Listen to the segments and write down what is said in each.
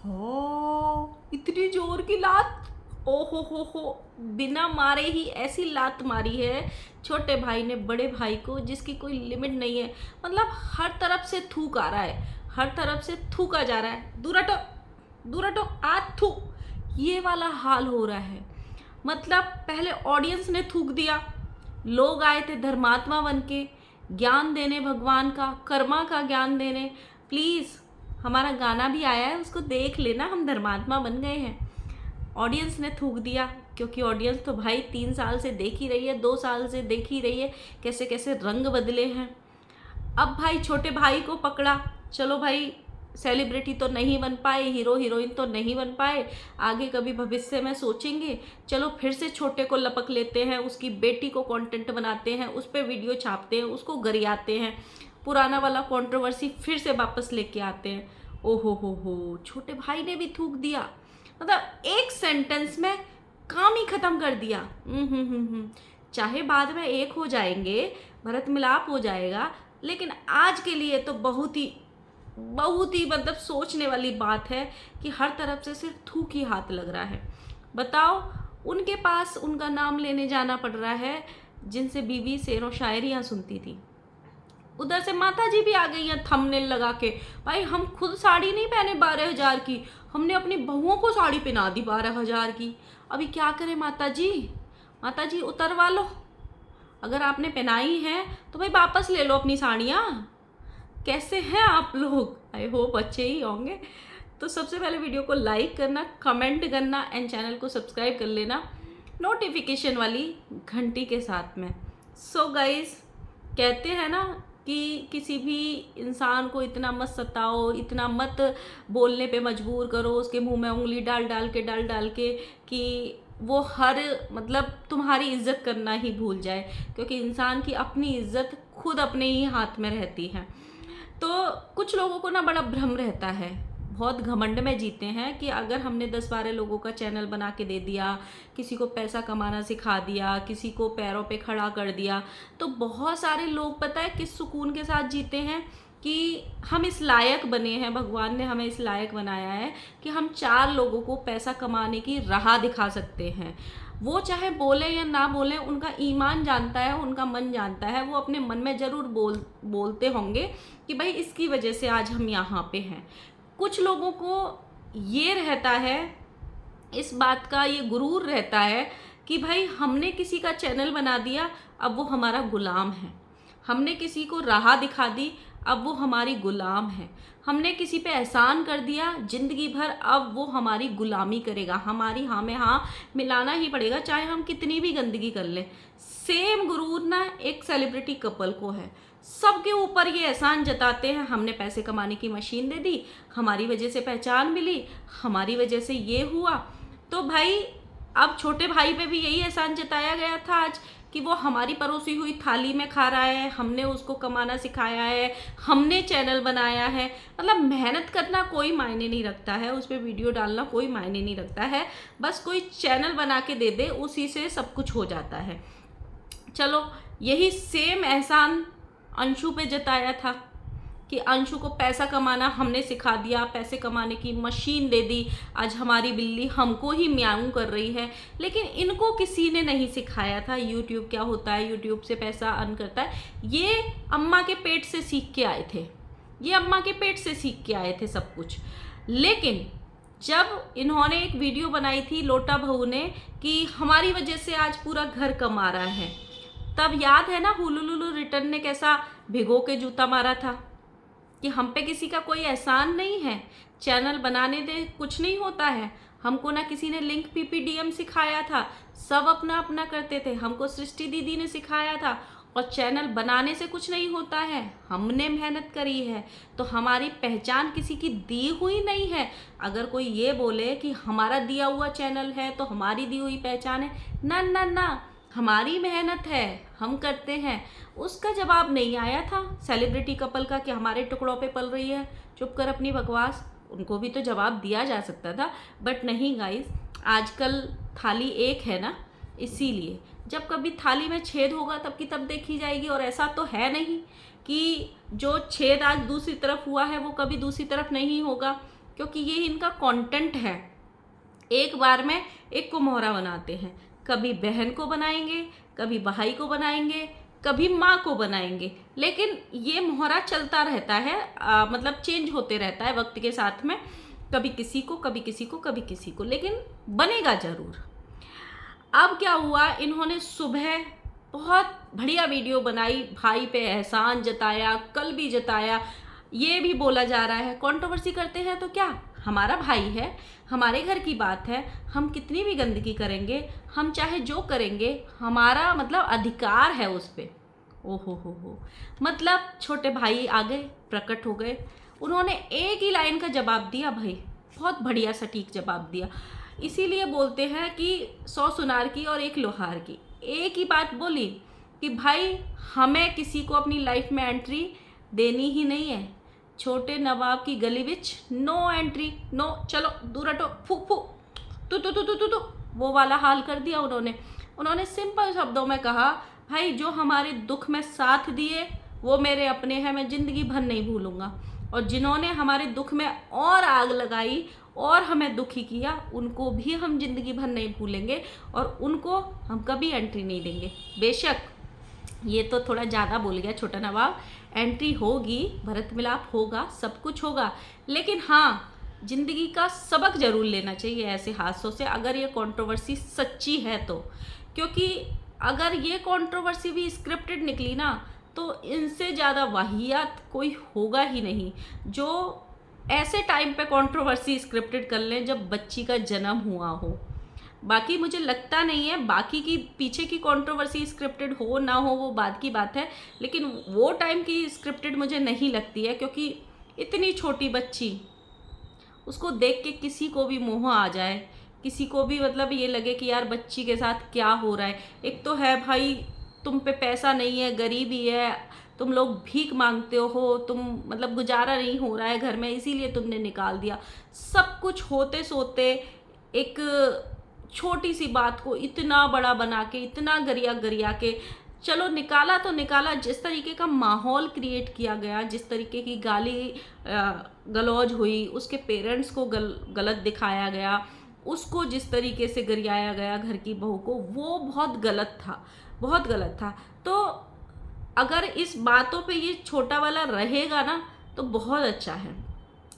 हो इतनी जोर की लात, ओ हो, बिना मारे ही ऐसी लात मारी है छोटे भाई ने बड़े भाई को जिसकी कोई लिमिट नहीं है। मतलब हर तरफ से थूक आ रहा है, हर तरफ से थूका जा रहा है, दूर हटो दूर हटो, आ थू, ये वाला हाल हो रहा है। मतलब पहले ऑडियंस ने थूक दिया, लोग आए थे धर्मात्मा बन के ज्ञान देने, भगवान का कर्मा का ज्ञान देने। प्लीज़ हमारा गाना भी आया है, उसको देख लेना, हम धर्मात्मा बन गए हैं। ऑडियंस ने थूक दिया, क्योंकि ऑडियंस तो भाई 3 साल से देख ही रही है, 2 साल से देख ही रही है कैसे कैसे रंग बदले हैं। अब भाई छोटे भाई को पकड़ा, चलो भाई सेलिब्रिटी तो नहीं बन पाए, हीरो हीरोइन तो नहीं बन पाए, आगे कभी भविष्य में सोचेंगे, चलो फिर से छोटे को लपक लेते हैं, उसकी बेटी को कंटेंट बनाते हैं, उस पर वीडियो छापते हैं, उसको गरियाते हैं, पुराना वाला कंट्रोवर्सी फिर से वापस लेके आते हैं। ओहो हो, छोटे भाई ने भी थूक दिया। मतलब एक सेंटेंस में काम ही खत्म कर दिया। चाहे बाद में एक हो जाएंगे, भरत मिलाप हो जाएगा, लेकिन आज के लिए तो बहुत ही मतलब सोचने वाली बात है कि हर तरफ से सिर्फ थूक ही हाथ लग रहा है। बताओ, उनके पास उनका नाम लेने जाना पड़ रहा है जिनसे बीवी शेरों शायरियाँ सुनती थी। उधर से माता जी भी आ गई हैं थंबनेल लगा के, भाई हम खुद साड़ी नहीं पहने 12,000 की, हमने अपनी बहुओं को साड़ी पहना दी 12,000 की। अभी क्या करें माता जी, माता जी उतरवा लो, अगर आपने पहनाई है तो भाई वापस ले लो अपनी साड़ियाँ। कैसे हैं आप लोग, आई होप अच्छे ही होंगे। तो सबसे पहले वीडियो को लाइक करना, कमेंट करना एंड चैनल को सब्सक्राइब कर लेना नोटिफिकेशन वाली घंटी के साथ में। सो गाइज, कहते हैं ना कि किसी भी इंसान को इतना मत सताओ, इतना मत बोलने पे मजबूर करो, उसके मुंह में उंगली डाल डाल के कि वो हर मतलब तुम्हारी इज्जत करना ही भूल जाए, क्योंकि इंसान की अपनी इज्जत खुद अपने ही हाथ में रहती है। तो कुछ लोगों को ना बड़ा भ्रम रहता है, बहुत घमंड में जीते हैं कि अगर हमने 10-12 लोगों का चैनल बना के दे दिया, किसी को पैसा कमाना सिखा दिया, किसी को पैरों पे खड़ा कर दिया, तो बहुत सारे लोग पता है किस सुकून के साथ जीते हैं कि हम इस लायक बने हैं, भगवान ने हमें इस लायक बनाया है कि हम 4 लोगों को पैसा कमाने की राह दिखा सकते हैं। वो चाहे बोले या ना बोले, उनका ईमान जानता है, उनका मन जानता है, वो अपने मन में ज़रूर बोलते होंगे कि भाई इसकी वजह से आज हम यहाँ पे हैं। कुछ लोगों को ये रहता है, इस बात का ये गुरूर रहता है कि भाई हमने किसी का चैनल बना दिया, अब वो हमारा गुलाम है, हमने किसी को राह दिखा दी, अब वो हमारी गुलाम है, हमने किसी पे एहसान कर दिया ज़िंदगी भर, अब वो हमारी गुलामी करेगा, हमारी हाँ में हाँ मिलाना ही पड़ेगा, चाहे हम कितनी भी गंदगी कर लें। सेम गुरूर ना एक सेलिब्रिटी कपल को है, सबके ऊपर ये एहसान जताते हैं, हमने पैसे कमाने की मशीन दे दी, हमारी वजह से पहचान मिली, हमारी वजह से ये हुआ। तो भाई अब छोटे भाई पे भी यही एहसान जताया गया था आज कि वो हमारी परोसी हुई थाली में खा रहा है, हमने उसको कमाना सिखाया है, हमने चैनल बनाया है। मतलब मेहनत करना कोई मायने नहीं रखता है, उस पर वीडियो डालना कोई मायने नहीं रखता है, बस कोई चैनल बना के दे दे, उसी से सब कुछ हो जाता है। चलो, यही सेम एहसान अंशु पे जताया था कि अंशु को पैसा कमाना हमने सिखा दिया, पैसे कमाने की मशीन दे दी, आज हमारी बिल्ली हमको ही म्याऊं कर रही है। लेकिन इनको किसी ने नहीं सिखाया था यूट्यूब क्या होता है, यूट्यूब से पैसा अर्न करता है। ये अम्मा के पेट से सीख के आए थे, ये अम्मा के पेट से सीख के आए थे सब कुछ। लेकिन जब इन्होंने एक वीडियो बनाई थी लोटा बहू ने कि हमारी वजह से आज पूरा घर कमा रहा है, तब याद है ना हुलुलुलु रिटर्न ने कैसा भिगो के जूता मारा था कि हम पे किसी का कोई एहसान नहीं है, चैनल बनाने दे, कुछ नहीं होता है, हमको ना किसी ने लिंक PPDM सिखाया था, सब अपना अपना करते थे, हमको सृष्टि दीदी ने सिखाया था, और चैनल बनाने से कुछ नहीं होता है, हमने मेहनत करी है, तो हमारी पहचान किसी की दी हुई नहीं है। अगर कोई ये बोले कि हमारा दिया हुआ चैनल है तो हमारी दी हुई पहचान है, ना ना ना, हमारी मेहनत है, हम करते हैं। उसका जवाब नहीं आया था सेलिब्रिटी कपल का कि हमारे टुकड़ों पे पल रही है, चुप कर अपनी बकवास। उनको भी तो जवाब दिया जा सकता था, बट नहीं गाइस, आजकल थाली एक है ना, इसीलिए जब कभी थाली में छेद होगा तब की तब देखी जाएगी। और ऐसा तो है नहीं कि जो छेद आज दूसरी तरफ हुआ है वो कभी दूसरी तरफ नहीं होगा। क्योंकि ये इनका कंटेंट है। एक बार में एक को मोहरा बनाते हैं, कभी बहन को बनाएंगे, कभी भाई को बनाएंगे, कभी माँ को बनाएंगे, लेकिन ये मोहरा चलता रहता है, मतलब चेंज होते रहता है वक्त के साथ में, कभी किसी को, कभी किसी को, कभी किसी को, लेकिन बनेगा ज़रूर। अब क्या हुआ, इन्होंने सुबह बहुत बढ़िया वीडियो बनाई, भाई पे एहसान जताया, कल भी जताया, ये भी बोला जा रहा है कंट्रोवर्सी करते हैं तो क्या, हमारा भाई है, हमारे घर की बात है, हम कितनी भी गंदगी करेंगे, हम चाहे जो करेंगे, हमारा मतलब अधिकार है उस पर। ओहो हो, मतलब छोटे भाई आगे प्रकट हो गए, उन्होंने एक ही लाइन का जवाब दिया भाई, बहुत बढ़िया सटीक जवाब दिया। इसीलिए बोलते हैं कि 100 सुनार की और एक लोहार की। एक ही बात बोली कि भाई हमें किसी को अपनी लाइफ में एंट्री देनी ही नहीं है, छोटे नवाब की गली विच नो एंट्री, नो, चलो दूर हटो, फू फू, तू, वो वाला हाल कर दिया उन्होंने सिंपल शब्दों में कहा, भाई जो हमारे दुख में साथ दिए वो मेरे अपने हैं, मैं ज़िंदगी भर नहीं भूलूंगा, और जिन्होंने हमारे दुख में और आग लगाई और हमें दुखी किया, उनको भी हम ज़िंदगी भर नहीं भूलेंगे और उनको हम कभी एंट्री नहीं देंगे। बेशक ये तो थोड़ा ज़्यादा बोल गया छोटा नवाब, एंट्री होगी, भरत मिलाप होगा, सब कुछ होगा, लेकिन हाँ, ज़िंदगी का सबक ज़रूर लेना चाहिए ऐसे हादसों से, अगर ये कंट्रोवर्सी सच्ची है तो। क्योंकि अगर ये कंट्रोवर्सी भी स्क्रिप्टेड निकली ना, तो इनसे ज़्यादा वाहियात कोई होगा ही नहीं, जो ऐसे टाइम पे कंट्रोवर्सी स्क्रिप्टेड कर लें जब बच्ची का जन्म हुआ हो। बाकी मुझे लगता नहीं है, बाकी की पीछे की कंट्रोवर्सी स्क्रिप्टेड हो ना हो वो बात की बात है, लेकिन वो टाइम की स्क्रिप्टेड मुझे नहीं लगती है, क्योंकि इतनी छोटी बच्ची, उसको देख के किसी को भी मोह आ जाए, किसी को भी मतलब ये लगे कि यार बच्ची के साथ क्या हो रहा है। एक तो है भाई तुम पे पैसा नहीं है, गरीबी है, तुम लोग भीख मांगते हो, तुम मतलब गुजारा नहीं हो रहा है घर में, इसीलिए तुमने निकाल दिया। सब कुछ होते सोते एक छोटी सी बात को इतना बड़ा बना के, इतना गरिया गरिया के, चलो निकाला तो निकाला, जिस तरीके का माहौल क्रिएट किया गया, जिस तरीके की गाली गलौज हुई, उसके पेरेंट्स को गलत दिखाया गया, उसको जिस तरीके से गरियाया गया घर की बहू को, वो बहुत गलत था, बहुत गलत था। तो अगर इस बातों पे ये छोटा वाला रहेगा ना तो बहुत अच्छा है,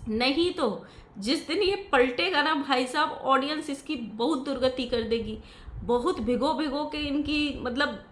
नहीं तो जिस दिन ये पलटेगा ना भाई साहब, ऑडियंस इसकी बहुत दुर्गति कर देगी, बहुत भिगो भिगो के इनकी मतलब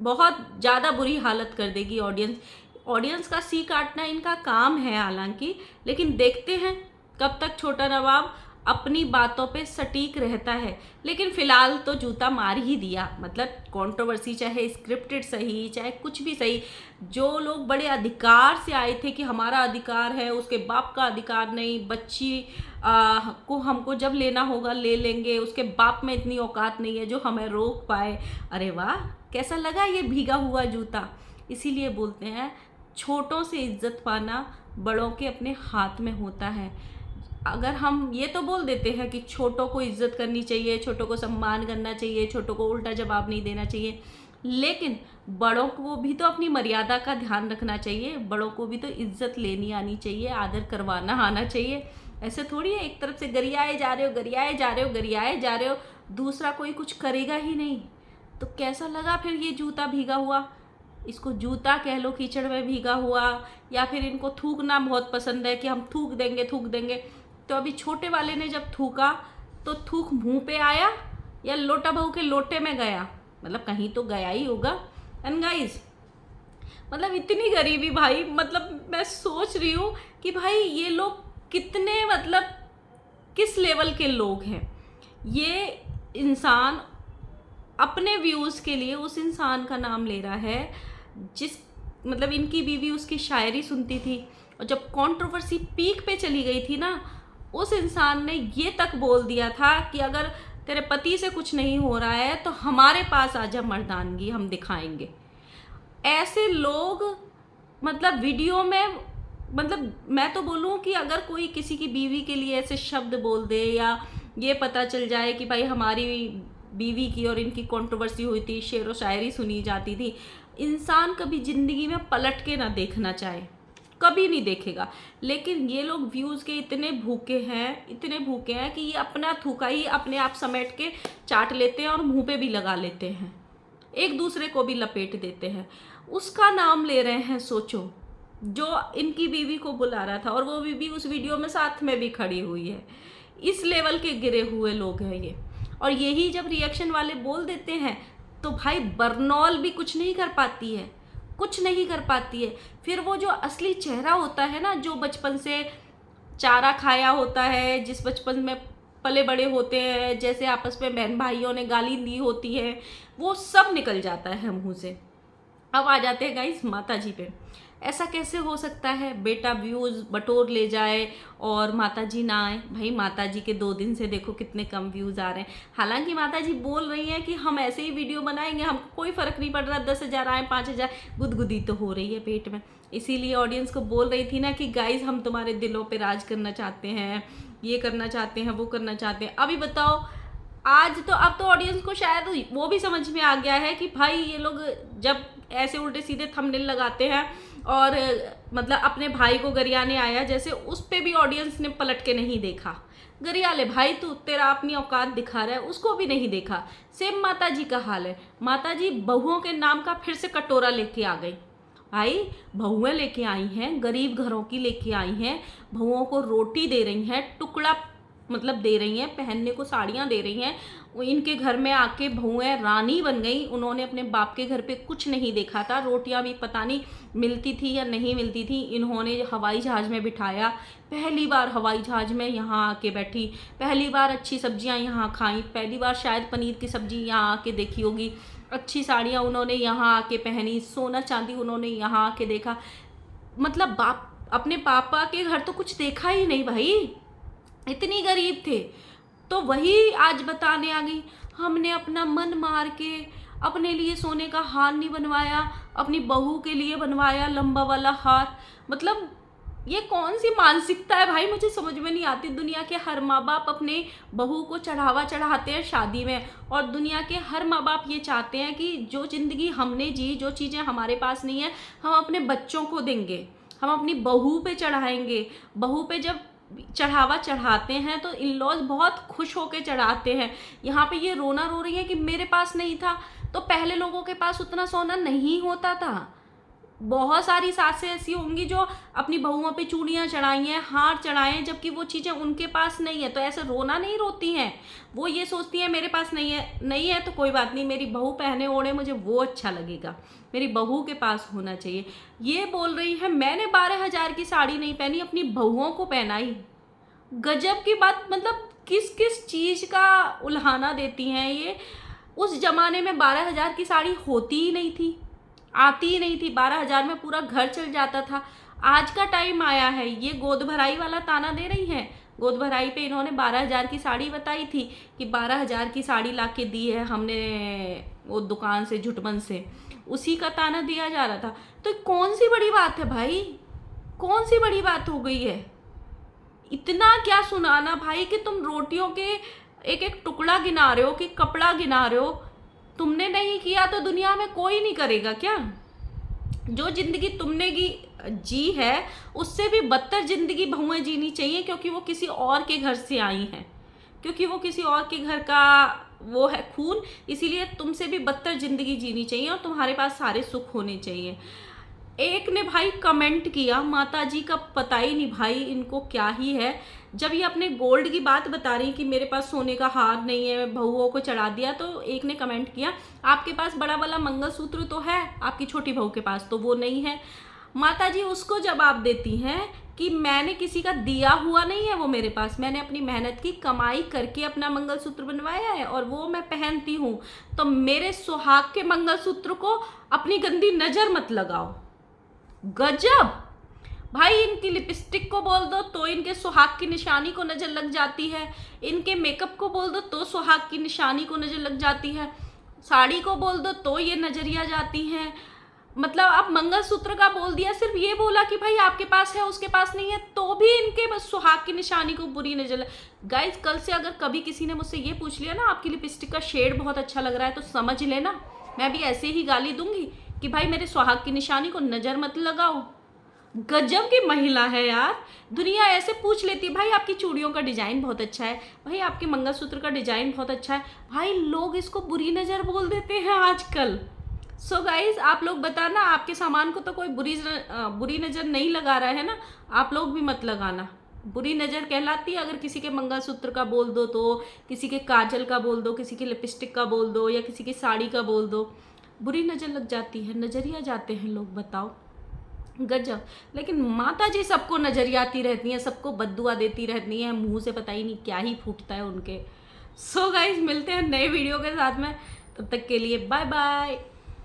बहुत ज़्यादा बुरी हालत कर देगी ऑडियंस का सी काटना इनका काम है हालांकि, लेकिन देखते हैं कब तक छोटा नवाब अपनी बातों पे सटीक रहता है। लेकिन फिलहाल तो जूता मार ही दिया, मतलब कंट्रोवर्सी चाहे स्क्रिप्टेड सही, चाहे कुछ भी सही, जो लोग बड़े अधिकार से आए थे कि हमारा अधिकार है, उसके बाप का अधिकार नहीं, बच्ची को हमको जब लेना होगा ले लेंगे, उसके बाप में इतनी औकात नहीं है जो हमें रोक पाए। अरे वाह, कैसा लगा ये भीगा हुआ जूता। इसीलिए बोलते हैं छोटों से इज्जत पाना बड़ों के अपने हाथ में होता है। अगर हम ये तो बोल देते हैं कि छोटों को इज्जत करनी चाहिए, छोटों को सम्मान करना चाहिए, छोटों को उल्टा जवाब नहीं देना चाहिए, लेकिन बड़ों को भी तो अपनी मर्यादा का ध्यान रखना चाहिए, बड़ों को भी तो इज्जत लेनी आनी चाहिए, आदर करवाना आना चाहिए। ऐसे थोड़ी है एक तरफ से गरियाए जा रहे हो, गरियाए जा रहे हो, गरियाए जा रहे हो, दूसरा कोई कुछ करेगा ही नहीं। तो कैसा लगा फिर ये जूता भीगा हुआ? इसको जूता कह लो कीचड़ में भीगा हुआ, या फिर इनको थूकना बहुत पसंद है कि हम थूक देंगे। तो अभी छोटे वाले ने जब थूका तो थूक मुंह पे आया या लोटा बहू के लोटे में गया, मतलब कहीं तो गया ही होगा। एंड गाइस, मतलब इतनी गरीबी भाई, मतलब मैं सोच रही हूँ कि भाई ये लोग कितने मतलब किस लेवल के लोग हैं। ये इंसान अपने व्यूज़ के लिए उस इंसान का नाम ले रहा है जिस मतलब इनकी बीवी उसकी शायरी सुनती थी, और जब कंट्रोवर्सी पीक पे चली गई थी ना, उस इंसान ने ये तक बोल दिया था कि अगर तेरे पति से कुछ नहीं हो रहा है तो हमारे पास आजा मर्दानगी, हम दिखाएंगे। ऐसे लोग मतलब वीडियो में, मतलब मैं तो बोलूँ कि अगर कोई किसी की बीवी के लिए ऐसे शब्द बोल दे, या ये पता चल जाए कि भाई हमारी बीवी की और इनकी कंट्रोवर्सी हुई थी, शेर व शायरी सुनी जाती थी, इंसान कभी ज़िंदगी में पलट के ना देखना चाहे। कभी नहीं देखेगा। लेकिन ये लोग व्यूज़ के इतने भूखे हैं, इतने भूखे हैं कि ये अपना थूका ही अपने आप समेट के चाट लेते हैं और मुंह पे भी लगा लेते हैं, एक दूसरे को भी लपेट देते हैं। उसका नाम ले रहे हैं, सोचो, जो इनकी बीवी को बुला रहा था और वो बीवी उस वीडियो में साथ में भी खड़ी हुई है। इस लेवल के गिरे हुए लोग हैं ये। और यही जब रिएक्शन वाले बोल देते हैं तो भाई बरनौल भी कुछ नहीं कर पाती है, कुछ नहीं कर पाती है। फिर वो जो असली चेहरा होता है ना, जो बचपन से चारा खाया होता है, जिस बचपन में पले बड़े होते हैं, जैसे आपस में बहन भाइयों ने गाली दी होती है, वो सब निकल जाता है मुंह से। अब आ जाते हैं गाइस माता जी पे। ऐसा कैसे हो सकता है बेटा व्यूज़ बटोर ले जाए और माता जी ना आए? भाई माता जी के 2 दिन से देखो कितने कम व्यूज़ आ रहे हैं। हालांकि माता जी बोल रही हैं कि हम ऐसे ही वीडियो बनाएंगे, हमको कोई फ़र्क नहीं पड़ रहा 10,000 आए 5,000, गुदगुदी तो हो रही है पेट में। इसीलिए ऑडियंस को बोल रही थी ना कि गाइज हम तुम्हारे दिलों पर राज करना चाहते हैं, ये करना चाहते हैं, वो करना चाहते हैं। अभी बताओ, आज तो अब तो ऑडियंस को शायद वो भी समझ में आ गया है कि भाई ये लोग जब ऐसे उल्टे सीधे थंबनेल लगाते हैं और मतलब अपने भाई को गरियाने आया जैसे, उस पे भी ऑडियंस ने पलट के नहीं देखा। गरिया ले भाई, तू तेरा अपनी औकात दिखा रहा है, उसको भी नहीं देखा। सेम माता जी का हाल है। माता जी बहुओं के नाम का फिर से कटोरा लेके आ गई। भाई बहुएं लेके आई हैं, गरीब घरों की लेके आई हैं, बहुओं को रोटी दे रही हैं, टुकड़ा मतलब दे रही हैं, पहनने को साड़ियाँ दे रही हैं। इनके घर में आके बहुएं रानी बन गई। उन्होंने अपने बाप के घर पे कुछ नहीं देखा था, रोटियां भी पता नहीं मिलती थी या नहीं मिलती थी। इन्होंने हवाई जहाज़ में बिठाया, पहली बार हवाई जहाज़ में यहाँ आके बैठी, पहली बार अच्छी सब्जियाँ यहाँ खाई, पहली बार शायद पनीर की सब्जी यहाँ आके देखी होगी, अच्छी साड़ियाँ उन्होंने यहाँ आके पहनी, सोना चांदी उन्होंने यहाँ आके देखा। मतलब बाप अपने पापा के घर तो कुछ देखा ही नहीं भाई, इतनी गरीब थे। तो वही आज बताने आ गई, हमने अपना मन मार के अपने लिए सोने का हार नहीं बनवाया, अपनी बहू के लिए बनवाया लंबा वाला हार। मतलब ये कौन सी मानसिकता है भाई, मुझे समझ में नहीं आती। दुनिया के हर माँ बाप अपने बहू को चढ़ावा चढ़ाते हैं शादी में, और दुनिया के हर माँ बाप ये चाहते हैं कि जो ज़िंदगी हमने जी, जो चीज़ें हमारे पास नहीं है, हम अपने बच्चों को देंगे, हम अपनी बहू पे चढ़ाएंगे। बहू पे जब चढ़ावा चढ़ाते हैं तो इन लॉज बहुत खुश होकर चढ़ाते हैं। यहाँ पे ये रोना रो रही है कि मेरे पास नहीं था, तो पहले लोगों के पास उतना सोना नहीं होता था। बहुत सारी सासें ऐसी होंगी जो अपनी बहुओं पे चूड़ियाँ चढ़ाई हैं, हार चढ़ाए हैं, जबकि वो चीज़ें उनके पास नहीं है। तो ऐसे रोना नहीं रोती हैं, वो ये सोचती हैं मेरे पास नहीं है, नहीं है तो कोई बात नहीं, मेरी बहू पहने ओढ़े मुझे वो अच्छा लगेगा, मेरी बहू के पास होना चाहिए। ये बोल रही है मैंने 12,000 की साड़ी नहीं पहनी, अपनी बहुओं को पहनाई। गजब की बात, मतलब किस किस चीज़ का उल्हाना देती हैं ये। उस ज़माने में 12,000 की साड़ी होती ही नहीं थी, आती ही नहीं थी। 12,000 में पूरा घर चल जाता था। आज का टाइम आया है, ये गोद भराई वाला ताना दे रही हैं। गोद भराई पे इन्होंने 12,000 की साड़ी बताई थी कि 12,000 की साड़ी ला के दी है हमने वो दुकान से, झुटमन से, उसी का ताना दिया जा रहा था। तो कौन सी बड़ी बात है भाई, कौन सी बड़ी बात हो गई है? इतना क्या सुनाना भाई कि तुम रोटियों के एक एक टुकड़ा गिना रहे हो कि कपड़ा गिना रहे हो। तुमने नहीं किया तो दुनिया में कोई नहीं करेगा क्या? जो जिंदगी तुमने जी है उससे भी बदतर जिंदगी बहुएं जीनी चाहिए, क्योंकि वो किसी और के घर से आई हैं, क्योंकि वो किसी और के घर का वो है खून। इसीलिए तुमसे भी बदतर जिंदगी जीनी चाहिए और तुम्हारे पास सारे सुख होने चाहिए। एक ने भाई कमेंट किया, माता जी का पता ही नहीं भाई इनको क्या ही है। जब ये अपने गोल्ड की बात बता रही कि मेरे पास सोने का हार नहीं है, बहुओं को चढ़ा दिया, तो एक ने कमेंट किया आपके पास बड़ा वाला मंगलसूत्र तो है, आपकी छोटी बहू के पास तो वो नहीं है। माता जी उसको जवाब देती हैं कि मैंने किसी का दिया हुआ नहीं है वो मेरे पास, मैंने अपनी मेहनत की कमाई करके अपना मंगलसूत्र बनवाया है और वो मैं पहनती हूँ। तो मेरे सुहाग के मंगलसूत्र को अपनी गंदी नज़र मत लगाओ। गजब भाई, इनकी लिपस्टिक को बोल दो तो इनके सुहाग की निशानी को नजर लग जाती है, इनके मेकअप को बोल दो तो सुहाग की निशानी को नजर लग जाती है, साड़ी को बोल दो तो ये नजरिया जाती हैं। मतलब आप मंगलसूत्र का बोल दिया, सिर्फ ये बोला कि भाई आपके पास है उसके पास नहीं है, तो भी इनके बस सुहाग की निशानी को बुरी नजर। गाइज कल से अगर कभी किसी ने मुझसे ये पूछ लिया ना आपकी लिपस्टिक का शेड बहुत अच्छा लग रहा है, तो समझ लेना मैं भी ऐसे ही गाली दूंगी कि भाई मेरे सुहाग की निशानी को नजर मत लगाओ। गजब की महिला है यार। दुनिया ऐसे पूछ लेती है, भाई आपकी चूड़ियों का डिजाइन बहुत अच्छा है, भाई आपके मंगलसूत्र का डिजाइन बहुत अच्छा है, भाई लोग इसको बुरी नजर बोल देते हैं आजकल। सो गाइज आप लोग बताना, आपके सामान को तो कोई बुरी नजर नहीं लगा रहा है ना, आप लोग भी मत लगाना। बुरी नजर कहलाती है अगर किसी के मंगलसूत्र का बोल दो, तो किसी के काजल का बोल दो, किसी के लिपस्टिक का बोल दो, या किसी की साड़ी का बोल दो, बुरी नजर लग जाती है, नजरिया जाते हैं लोग, बताओ। गजब। लेकिन माता जी सबको नजरियाती रहती हैं, सबको बद्दुआ देती रहती हैं, मुंह से पता ही नहीं क्या ही फूटता है उनके। सो गाइज मिलते हैं नए वीडियो के साथ में, तब तक के लिए बाय बाय।